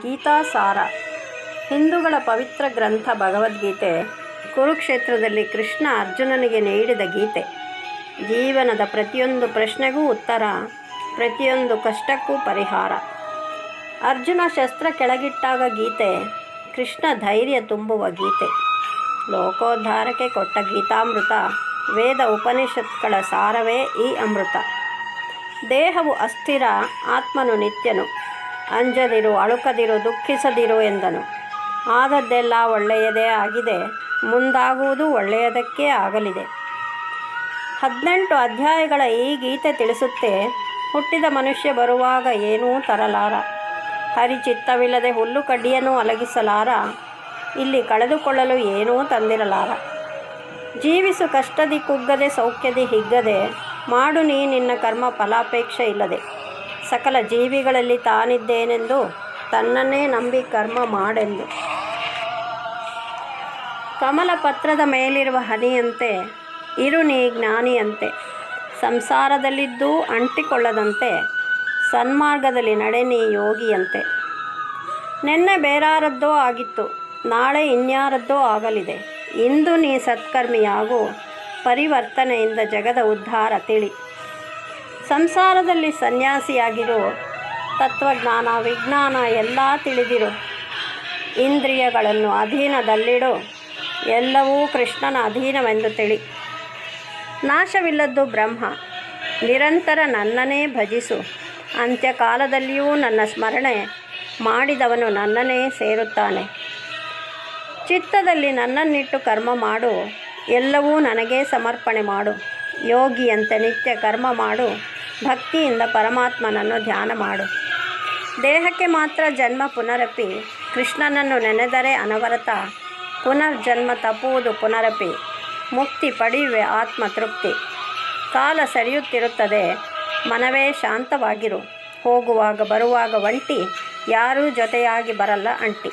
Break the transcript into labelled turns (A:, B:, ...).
A: ಗೀತಾಸಾರ. ಹಿಂದೂಗಳ ಪವಿತ್ರ ಗ್ರಂಥ ಭಗವದ್ಗೀತೆ ಕುರುಕ್ಷೇತ್ರದಲ್ಲಿ ಕೃಷ್ಣ ಅರ್ಜುನನಿಗೆ ನೀಡಿದ ಗೀತೆ. ಜೀವನದ ಪ್ರತಿಯೊಂದು ಪ್ರಶ್ನೆಗೂ ಉತ್ತರ, ಪ್ರತಿಯೊಂದು ಕಷ್ಟಕ್ಕೂ ಪರಿಹಾರ. ಅರ್ಜುನ ಶಸ್ತ್ರ ಕೆಳಗಿಟ್ಟಾಗ ಗೀತೆ, ಕೃಷ್ಣ ಧೈರ್ಯ ತುಂಬುವ ಗೀತೆ. ಲೋಕೋದ್ಧಾರಕ್ಕೆ ಕೊಟ್ಟ ಗೀತಾಮೃತ, ವೇದ ಉಪನಿಷತ್ಗಳ ಸಾರವೇ ಈ ಅಮೃತ. ದೇಹವು ಅಸ್ಥಿರ, ಆತ್ಮನು ನಿತ್ಯನು. ಅಂಜದಿರು, ಅಳುಕದಿರು, ದುಃಖಿಸದಿರು ಎಂದನು. ಆದದ್ದೆಲ್ಲ ಒಳ್ಳೆಯದೇ ಆಗಿದೆ, ಮುಂದಾಗುವುದು ಒಳ್ಳೆಯದಕ್ಕೇ ಆಗಲಿದೆ. 18 ಅಧ್ಯಾಯಗಳ ಈ ಗೀತೆ ತಿಳಿಸುತ್ತೆ, ಹುಟ್ಟಿದ ಮನುಷ್ಯ ಬರುವಾಗ ಏನೂ ತರಲಾರ. ಹರಿಚಿತ್ತವಿಲ್ಲದೆ ಹುಲ್ಲು ಕಡ್ಡಿಯನ್ನು ಅಲಗಿಸಲಾರ. ಇಲ್ಲಿ ಕಳೆದುಕೊಳ್ಳಲು ಏನೂ ತಂದಿರಲಾರ. ಜೀವಿಸು ಕಷ್ಟದಿ ಕುಗ್ಗದೆ, ಸೌಖ್ಯದಿ ಹಿಗ್ಗದೆ, ಮಾಡು ನೀ ನಿನ್ನ ಕರ್ಮ ಫಲಾಪೇಕ್ಷೆ ಇಲ್ಲದೆ. ಸಕಲ ಜೀವಿಗಳಲ್ಲಿ ತಾನಿದ್ದೇನೆಂದು, ತನ್ನನ್ನೇ ನಂಬಿ ಕರ್ಮ ಮಾಡೆಂದು. ಕಮಲ ಪತ್ರದ ಮೇಲಿರುವ ಹನಿಯಂತೆ ಇರು ನೀ ಜ್ಞಾನಿಯಂತೆ. ಸಂಸಾರದಲ್ಲಿದ್ದೂ ಅಂಟಿಕೊಳ್ಳದಂತೆ, ಸನ್ಮಾರ್ಗದಲ್ಲಿ ನಡೆ ನೀ ಯೋಗಿಯಂತೆ. ನೆನ್ನೆ ಬೇರಾರದ್ದೋ ಆಗಿತ್ತು, ನಾಳೆ ಇನ್ಯಾರದ್ದೋ ಆಗಲಿದೆ. ಇಂದು ನೀ ಸತ್ಕರ್ಮಿಯಾಗು, ಪರಿವರ್ತನೆಯಿಂದ ಜಗದ ಉದ್ಧಾರ ತಿಳಿ. ಸಂಸಾರದಲ್ಲಿ ಸನ್ಯಾಸಿಯಾಗಿರು, ತತ್ವಜ್ಞಾನ ವಿಜ್ಞಾನ ಎಲ್ಲ ತಿಳಿದಿರು. ಇಂದ್ರಿಯಗಳನ್ನು ಅಧೀನದಲ್ಲಿಡು, ಎಲ್ಲವೂ ಕೃಷ್ಣನ ಅಧೀನವೆಂದು ತಿಳಿ. ನಾಶವಿಲ್ಲದ್ದು ಬ್ರಹ್ಮ, ನಿರಂತರ ನನ್ನನ್ನೇ ಭಜಿಸು. ಅಂತ್ಯಕಾಲದಲ್ಲಿಯೂ ನನ್ನ ಸ್ಮರಣೆ ಮಾಡಿದವನು ನನ್ನನ್ನೇ ಸೇರುತ್ತಾನೆ. ಚಿತ್ತದಲ್ಲಿ ನನ್ನನ್ನಿಟ್ಟು ಕರ್ಮ ಮಾಡು, ಎಲ್ಲವೂ ನನಗೇ ಸಮರ್ಪಣೆ ಮಾಡು. ಯೋಗಿಯಂತೆ ನಿತ್ಯ ಕರ್ಮ ಮಾಡು, ಭಕ್ತಿಯಿಂದ ಪರಮಾತ್ಮನನ್ನು ಧ್ಯಾನ ಮಾಡು. ದೇಹಕ್ಕೆ ಮಾತ್ರ ಜನ್ಮ ಪುನರಪಿ, ಕೃಷ್ಣನನ್ನು ನೆನೆದರೆ ಅನವರತ. ಪುನರ್ಜನ್ಮ ತಪ್ಪುವುದು ಪುನರಪಿ, ಮುಕ್ತಿ ಪಡೆಯುವೆ ಆತ್ಮತೃಪ್ತಿ. ಕಾಲ ಸರಿಯುತ್ತಿರುತ್ತದೆ, ಮನವೇ ಶಾಂತವಾಗಿರು. ಹೋಗುವಾಗ ಬರುವಾಗ ಒಂಟಿ, ಯಾರೂ ಜೊತೆಯಾಗಿ ಬರಲ್ಲ ಅಂಟಿ.